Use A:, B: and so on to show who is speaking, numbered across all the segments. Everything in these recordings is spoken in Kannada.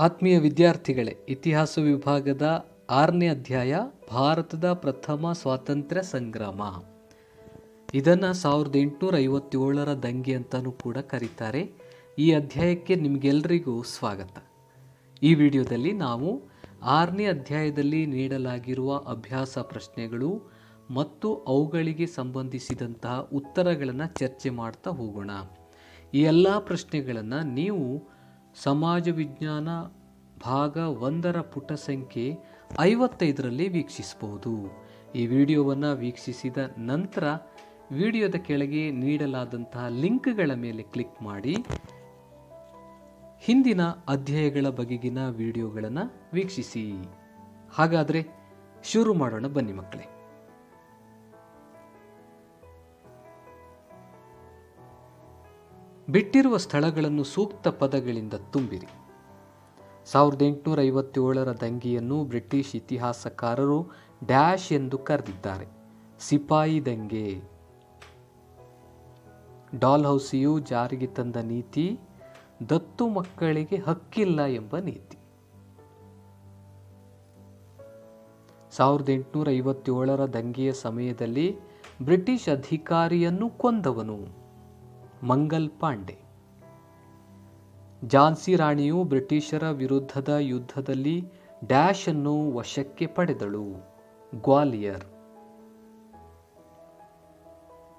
A: ಆತ್ಮೀಯ ವಿದ್ಯಾರ್ಥಿಗಳೇ, ಇತಿಹಾಸ ವಿಭಾಗದ 6ನೇ ಅಧ್ಯಾಯ ಭಾರತದ ಪ್ರಥಮ ಸ್ವಾತಂತ್ರ್ಯ ಸಂಗ್ರಾಮ. ಇದನ್ನು 1857ರ ದಂಗೆ ಅಂತಲೂ ಕೂಡ ಕರೀತಾರೆ. ಈ ಅಧ್ಯಾಯಕ್ಕೆ ನಿಮಗೆಲ್ಲರಿಗೂ ಸ್ವಾಗತ. ಈ ವಿಡಿಯೋದಲ್ಲಿ ನಾವು 6ನೇ ಅಧ್ಯಾಯದಲ್ಲಿ ನೀಡಲಾಗಿರುವ ಅಭ್ಯಾಸ ಪ್ರಶ್ನೆಗಳು ಮತ್ತು ಅವುಗಳಿಗೆ ಸಂಬಂಧಿಸಿದಂತಹ ಉತ್ತರಗಳನ್ನು ಚರ್ಚೆ ಮಾಡ್ತಾ ಹೋಗೋಣ. ಈ ಎಲ್ಲ ಪ್ರಶ್ನೆಗಳನ್ನು ನೀವು ಸಮಾಜ ವಿಜ್ಞಾನ ಭಾಗ 1ರ ಪುಟ ಸಂಖ್ಯೆ 55ರಲ್ಲಿ ವೀಕ್ಷಿಸಬಹುದು. ಈ ವಿಡಿಯೋವನ್ನು ವೀಕ್ಷಿಸಿದ ನಂತರ ವಿಡಿಯೋದ ಕೆಳಗೆ ನೀಡಲಾದಂತಹ ಲಿಂಕ್ಗಳ ಮೇಲೆ ಕ್ಲಿಕ್ ಮಾಡಿ ಹಿಂದಿನ ಅಧ್ಯಾಯಗಳ ಬಗೆಗಿನ ವಿಡಿಯೋಗಳನ್ನು ವೀಕ್ಷಿಸಿ. ಹಾಗಾದರೆ ಶುರು ಮಾಡೋಣ ಬನ್ನಿ ಮಕ್ಕಳೇ. ಬಿಟ್ಟಿರುವ ಸ್ಥಳಗಳನ್ನು ಸೂಕ್ತ ಪದಗಳಿಂದ ತುಂಬಿರಿ. 1857ರ ದಂಗೆಯನ್ನು ಬ್ರಿಟಿಷ್ ಇತಿಹಾಸಕಾರರು ಡ್ಯಾಶ್ ಎಂದು ಕರೆದಿದ್ದಾರೆ. ಸಿಪಾಯಿ ದಂಗೆ. ಡಾಲ್ಹೌಸಿಯು ಜಾರಿಗೆ ತಂದ ನೀತಿ ದತ್ತು ಮಕ್ಕಳಿಗೆ ಹಕ್ಕಿಲ್ಲ ಎಂಬ ನೀತಿ. 1857ರ ದಂಗೆಯ ಸಮಯದಲ್ಲಿ ಬ್ರಿಟಿಷ್ ಅಧಿಕಾರಿಯನ್ನು ಕೊಂದವನು ಮಂಗಲ್ ಪಾಂಡೆ. ಝಾನ್ಸಿ ರಾಣಿಯು ಬ್ರಿಟಿಷರ ವಿರುದ್ಧದ ಯುದ್ಧದಲ್ಲಿ ಡ್ಯಾಶ್ ಅನ್ನು ವಶಕ್ಕೆ ಪಡೆದಳು ಗ್ವಾಲಿಯರ್.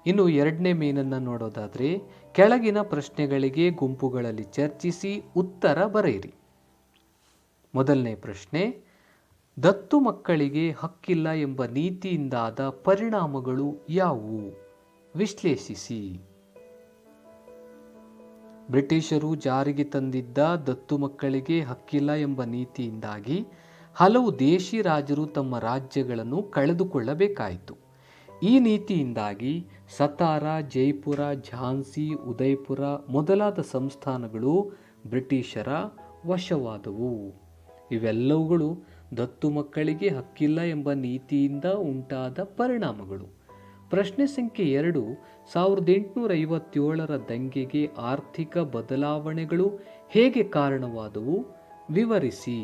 A: ಇನ್ನು 2ನೇ ಮೇನನ್ನು ನೋಡೋದಾದ್ರೆ, ಕೆಳಗಿನ ಪ್ರಶ್ನೆಗಳಿಗೆ ಗುಂಪುಗಳಲ್ಲಿ ಚರ್ಚಿಸಿ ಉತ್ತರ ಬರೆಯಿರಿ. ಮೊದಲನೇ ಪ್ರಶ್ನೆ, ದತ್ತು ಮಕ್ಕಳಿಗೆ ಹಕ್ಕಿಲ್ಲ ಎಂಬ ನೀತಿಯಿಂದಾದ ಪರಿಣಾಮಗಳು ಯಾವುವು? ವಿಶ್ಲೇಷಿಸಿ. ಬ್ರಿಟಿಷರು ಜಾರಿಗೆ ತಂದಿದ್ದ ದತ್ತು ಮಕ್ಕಳಿಗೆ ಹಕ್ಕಿಲ್ಲ ಎಂಬ ನೀತಿಯಿಂದಾಗಿ ಹಲವು ದೇಶಿ ರಾಜರು ತಮ್ಮ ರಾಜ್ಯಗಳನ್ನು ಕಳೆದುಕೊಳ್ಳಬೇಕಾಯಿತು. ಈ ನೀತಿಯಿಂದಾಗಿ ಸತಾರ, ಜೈಪುರ, ಝಾನ್ಸಿ, ಉದಯಪುರ ಮೊದಲಾದ ಸಂಸ್ಥಾನಗಳು ಬ್ರಿಟಿಷರ ವಶವಾದವು. ಇವೆಲ್ಲವುಗಳು ದತ್ತು ಮಕ್ಕಳಿಗೆ ಹಕ್ಕಿಲ್ಲ ಎಂಬ ನೀತಿಯಿಂದ ಉಂಟಾದ ಪರಿಣಾಮಗಳು. ಪ್ರಶ್ನೆ ಸಂಖ್ಯೆ 2, 1857ರ ದಂಗೆಗೆ ಆರ್ಥಿಕ ಬದಲಾವಣೆಗಳು ಹೇಗೆ ಕಾರಣವಾದವು? ವಿವರಿಸಿ.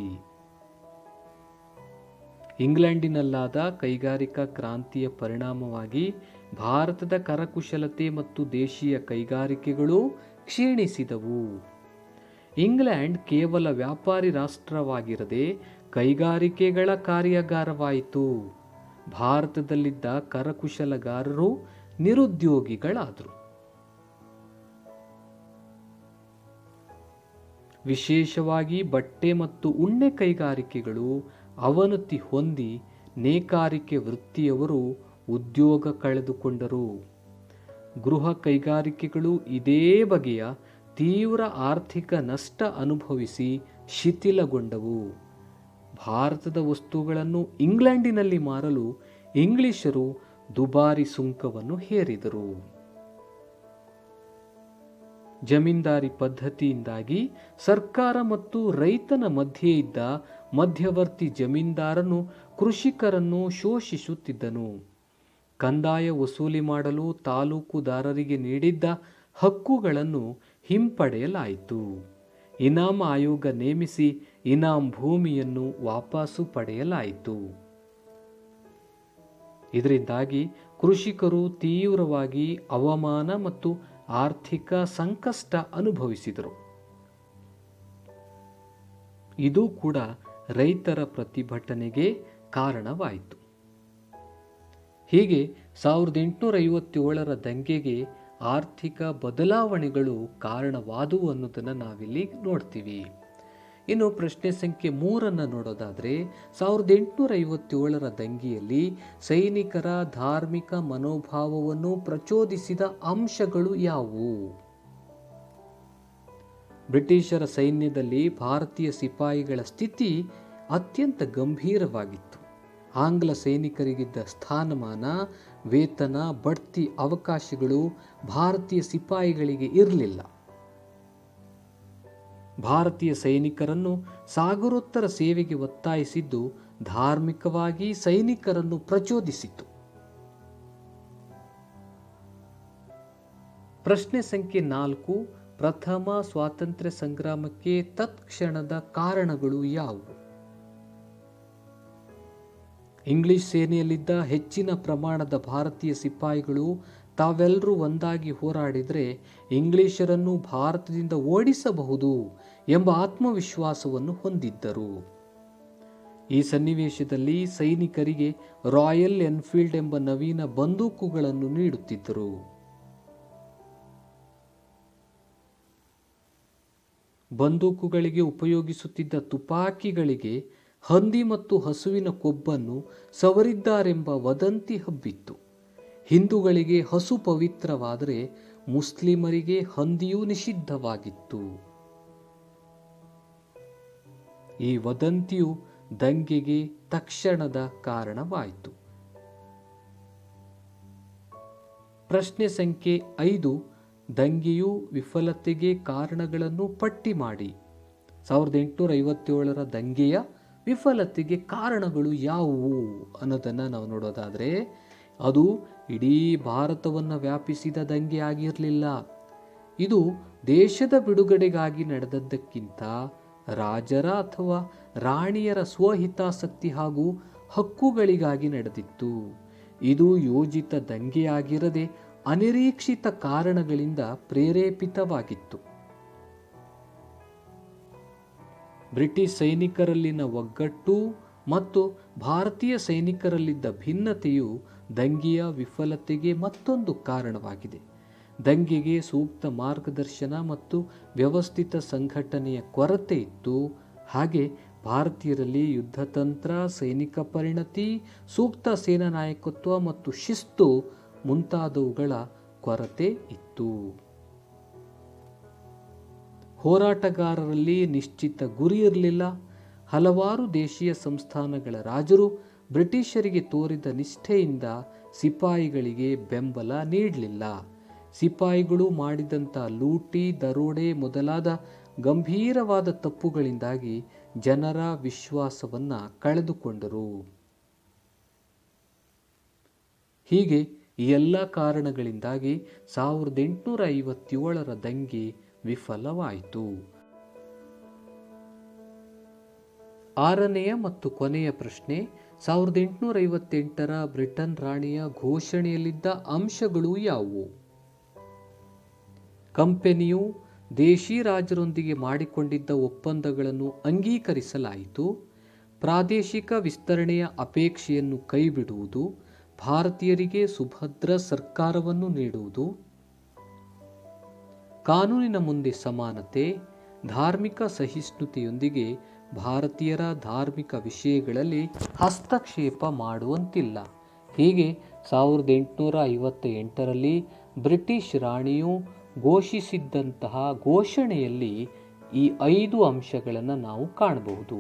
A: ಇಂಗ್ಲೆಂಡಿನಲ್ಲಾದ ಕೈಗಾರಿಕಾ ಕ್ರಾಂತಿಯ ಪರಿಣಾಮವಾಗಿ ಭಾರತದ ಕರಕುಶಲತೆ ಮತ್ತು ದೇಶೀಯ ಕೈಗಾರಿಕೆಗಳು ಕ್ಷೀಣಿಸಿದವು. ಇಂಗ್ಲೆಂಡ್ ಕೇವಲ ವ್ಯಾಪಾರಿ ರಾಷ್ಟ್ರವಾಗಿರದೆ ಕೈಗಾರಿಕೆಗಳ ಕಾರ್ಯಾಗಾರವಾಯಿತು. ಭಾರತದಲ್ಲಿದ್ದ ಕರಕುಶಲಗಾರರು ನಿರುದ್ಯೋಗಿಗಳಾದರು. ವಿಶೇಷವಾಗಿ ಬಟ್ಟೆ ಮತ್ತು ಉಣ್ಣೆ ಕೈಗಾರಿಕೆಗಳು ಅವನತಿ ಹೊಂದಿ ನೇಕಾರಿಕೆ ವೃತ್ತಿಯವರು ಉದ್ಯೋಗ ಕಳೆದುಕೊಂಡರು. ಗೃಹ ಕೈಗಾರಿಕೆಗಳು ಇದೇ ಬಗೆಯ ತೀವ್ರ ಆರ್ಥಿಕ ನಷ್ಟ ಅನುಭವಿಸಿ ಶಿಥಿಲಗೊಂಡವು. ಭಾರತದ ವಸ್ತುಗಳನ್ನು ಇಂಗ್ಲೆಂಡಿನಲ್ಲಿ ಮಾರಲು ಇಂಗ್ಲಿಷರು ದುಬಾರಿ ಸುಂಕವನ್ನು ಹೇರಿದರು. ಜಮೀನ್ದಾರಿ ಪದ್ಧತಿಯಿಂದಾಗಿ ಸರ್ಕಾರ ಮತ್ತು ರೈತನ ಮಧ್ಯೆ ಇದ್ದ ಮಧ್ಯವರ್ತಿ ಜಮೀನ್ದಾರನು ಕೃಷಿಕರನ್ನು ಶೋಷಿಸುತ್ತಿದ್ದನು. ಕಂದಾಯ ವಸೂಲಿ ಮಾಡಲು ತಾಲೂಕುದಾರರಿಗೆ ನೀಡಿದ್ದ ಹಕ್ಕುಗಳನ್ನು ಹಿಂಪಡೆಯಲಾಯಿತು. ಇನಾಮ ಆಯೋಗ ನೇಮಿಸಿ ಇನಾಮ್ ಭೂಮಿಯನ್ನು ವಾಪಸ್ಸು ಪಡೆಯಲಾಯಿತು. ಇದರಿಂದಾಗಿ ಕೃಷಿಕರು ತೀವ್ರವಾಗಿ ಅವಮಾನ ಮತ್ತು ಆರ್ಥಿಕ ಸಂಕಷ್ಟ ಅನುಭವಿಸಿದರು. ಇದು ಕೂಡ ರೈತರ ಪ್ರತಿಭಟನೆಗೆ ಕಾರಣವಾಯಿತು. ಹೀಗೆ 1857ರ ದಂಗೆಗೆ ಆರ್ಥಿಕ ಬದಲಾವಣೆಗಳು ಕಾರಣವಾದವು ಅನ್ನೋದನ್ನು ನಾವಿಲ್ಲಿ ನೋಡ್ತೀವಿ. ಇನ್ನು ಪ್ರಶ್ನೆ ಸಂಖ್ಯೆ 3 ನೋಡೋದಾದರೆ, 1857ರ ದಂಗೆಯಲ್ಲಿ ಸೈನಿಕರ ಧಾರ್ಮಿಕ ಮನೋಭಾವವನ್ನು ಪ್ರಚೋದಿಸಿದ ಅಂಶಗಳು ಯಾವುವು? ಬ್ರಿಟಿಷರ ಸೈನ್ಯದಲ್ಲಿ ಭಾರತೀಯ ಸಿಪಾಯಿಗಳ ಸ್ಥಿತಿ ಅತ್ಯಂತ ಗಂಭೀರವಾಗಿತ್ತು. ಆಂಗ್ಲ ಸೈನಿಕರಿಗಿದ್ದ ಸ್ಥಾನಮಾನ, ವೇತನ, ಬಡ್ತಿ ಅವಕಾಶಗಳು ಭಾರತೀಯ ಸಿಪಾಯಿಗಳಿಗೆ ಇರಲಿಲ್ಲ. ಭಾರತೀಯ ಸೈನಿಕರನ್ನು ಸಾಗರೋತ್ತರ ಸೇವೆಗೆ ಒತ್ತಾಯಿಸಿದ್ದು ಧಾರ್ಮಿಕವಾಗಿ ಸೈನಿಕರನ್ನು ಪ್ರಚೋದಿಸಿತು. ಪ್ರಶ್ನೆ ಸಂಖ್ಯೆ 4, ಪ್ರಥಮ ಸ್ವಾತಂತ್ರ್ಯ ಸಂಗ್ರಾಮಕ್ಕೆ ತತ್ಕ್ಷಣದ ಕಾರಣಗಳು ಯಾವುವು? ಇಂಗ್ಲಿಷ್ ಸೇನೆಯಲ್ಲಿದ್ದ ಹೆಚ್ಚಿನ ಪ್ರಮಾಣದ ಭಾರತೀಯ ಸಿಪಾಯಿಗಳು ತಾವೆಲ್ಲರೂ ಒಂದಾಗಿ ಹೋರಾಡಿದರೆ ಇಂಗ್ಲಿಷರನ್ನು ಭಾರತದಿಂದ ಓಡಿಸಬಹುದು ಎಂಬ ಆತ್ಮವಿಶ್ವಾಸವನ್ನು ಹೊಂದಿದ್ದರು. ಈ ಸನ್ನಿವೇಶದಲ್ಲಿ ಸೈನಿಕರಿಗೆ ರಾಯಲ್ ಎನ್ಫೀಲ್ಡ್ ಎಂಬ ನವೀನ ಬಂದೂಕುಗಳನ್ನು ನೀಡುತ್ತಿದ್ದರು. ಬಂದೂಕುಗಳಿಗೆ ಉಪಯೋಗಿಸುತ್ತಿದ್ದ ತುಪಾಕಿಗಳಿಗೆ ಹಂದಿ ಮತ್ತು ಹಸುವಿನ ಕೊಬ್ಬನ್ನು ಸವರಿದ್ದಾರೆಂಬ ವದಂತಿ ಹಬ್ಬಿತ್ತು. ಹಿಂದೂಗಳಿಗೆ ಹಸು ಪವಿತ್ರವಾದರೆ ಮುಸ್ಲಿಮರಿಗೆ ಹಂದಿಯೂ ನಿಷಿದ್ಧವಾಗಿತ್ತು. ಈ ವದಂತಿಯು ದಂಗೆಗೆ ತಕ್ಷಣದ ಕಾರಣವಾಯಿತು. ಪ್ರಶ್ನೆ ಸಂಖ್ಯೆ 5. ದಂಗೆಯು ವಿಫಲತೆಗೆ ಕಾರಣಗಳನ್ನು ಪಟ್ಟಿ ಮಾಡಿ. 1857ರ ದಂಗೆಯ ವಿಫಲತೆಗೆ ಕಾರಣಗಳು ಯಾವುವು ಅನ್ನೋದನ್ನು ನಾವು ನೋಡೋದಾದರೆ, ಅದು ಇಡೀ ಭಾರತವನ್ನು ವ್ಯಾಪಿಸಿದ ದಂಗೆ ಆಗಿರಲಿಲ್ಲ. ಇದು ದೇಶದ ಬಿಡುಗಡೆಗಾಗಿ ನಡೆದದ್ದಕ್ಕಿಂತ ರಾಜರ ಅಥವಾ ರಾಣಿಯರ ಸ್ವಹಿತಾಸಕ್ತಿ ಹಾಗೂ ಹಕ್ಕುಗಳಿಗಾಗಿ ನಡೆದಿತ್ತು. ಇದು ಯೋಜಿತ ದಂಗೆಯಾಗಿರದೆ ಅನಿರೀಕ್ಷಿತ ಕಾರಣಗಳಿಂದ ಪ್ರೇರೇಪಿತವಾಗಿತ್ತು. ಬ್ರಿಟಿಷ್ ಸೈನಿಕರಲ್ಲಿನ ಒಗ್ಗಟ್ಟು ಮತ್ತು ಭಾರತೀಯ ಸೈನಿಕರಲ್ಲಿದ್ದ ಭಿನ್ನತೆಯು ದಂಗೆಯ ವಿಫಲತೆಗೆ ಮತ್ತೊಂದು ಕಾರಣವಾಗಿದೆ. ದಂಗೆಗೆ ಸೂಕ್ತ ಮಾರ್ಗದರ್ಶನ ಮತ್ತು ವ್ಯವಸ್ಥಿತ ಸಂಘಟನೆಯ ಕೊರತೆ ಇತ್ತು. ಹಾಗೆ ಭಾರತೀಯರಲ್ಲಿ ಯುದ್ಧತಂತ್ರ, ಸೈನಿಕ ಪರಿಣತಿ, ಸೂಕ್ತ ಸೇನಾ ನಾಯಕತ್ವ ಮತ್ತು ಶಿಸ್ತು ಮುಂತಾದವುಗಳ ಕೊರತೆ ಇತ್ತು. ಹೋರಾಟಗಾರರಲ್ಲಿ ನಿಶ್ಚಿತ ಗುರಿ ಇರಲಿಲ್ಲ. ಹಲವಾರು ದೇಶೀಯ ಸಂಸ್ಥಾನಗಳ ರಾಜರು ಬ್ರಿಟಿಷರಿಗೆ ತೋರಿದ ನಿಷ್ಠೆಯಿಂದ ಸಿಪಾಯಿಗಳಿಗೆ ಬೆಂಬಲ ನೀಡಲಿಲ್ಲ. ಸಿಪಾಯಿಗಳು ಮಾಡಿದಂಥ ಲೂಟಿ, ದರೋಡೆ ಮೊದಲಾದ ಗಂಭೀರವಾದ ತಪ್ಪುಗಳಿಂದಾಗಿ ಜನರ ವಿಶ್ವಾಸವನ್ನು ಕಳೆದುಕೊಂಡರು. ಹೀಗೆ ಈ ಎಲ್ಲ ಕಾರಣಗಳಿಂದಾಗಿ 1857ರ ದಂಗೆ ವಿಫಲವಾಯಿತು. 6ನೆಯ ಮತ್ತು ಕೊನೆಯ ಪ್ರಶ್ನೆ, 1858ರ ಬ್ರಿಟನ್ ರಾಣಿಯ ಘೋಷಣೆಯಲ್ಲಿದ್ದ ಅಂಶಗಳು ಯಾವುವು? ಕಂಪನಿಯು ದೇಶಿ ರಾಜರೊಂದಿಗೆ ಮಾಡಿಕೊಂಡಿದ್ದ ಒಪ್ಪಂದಗಳನ್ನು ಅಂಗೀಕರಿಸಲಾಯಿತು. ಪ್ರಾದೇಶಿಕ ವಿಸ್ತರಣೆಯ ಅಪೇಕ್ಷೆಯನ್ನು ಕೈಬಿಡುವುದು, ಭಾರತೀಯರಿಗೆ ಸುಭದ್ರ ಸರ್ಕಾರವನ್ನು ನೀಡುವುದು, ಕಾನೂನಿನ ಮುಂದೆ ಸಮಾನತೆ, ಧಾರ್ಮಿಕ ಸಹಿಷ್ಣುತೆಯೊಂದಿಗೆ ಭಾರತೀಯರ ಧಾರ್ಮಿಕ ವಿಷಯಗಳಲ್ಲಿ ಹಸ್ತಕ್ಷೇಪ ಮಾಡುವಂತಿಲ್ಲ. ಹೀಗೆ 1858ರಲ್ಲಿ ಬ್ರಿಟಿಷ್ ರಾಣಿಯು ಘೋಷಿಸಿದ್ದಂತಹ ಘೋಷಣೆಯಲ್ಲಿ ಈ 5 ಅಂಶಗಳನ್ನು ನಾವು ಕಾಣಬಹುದು.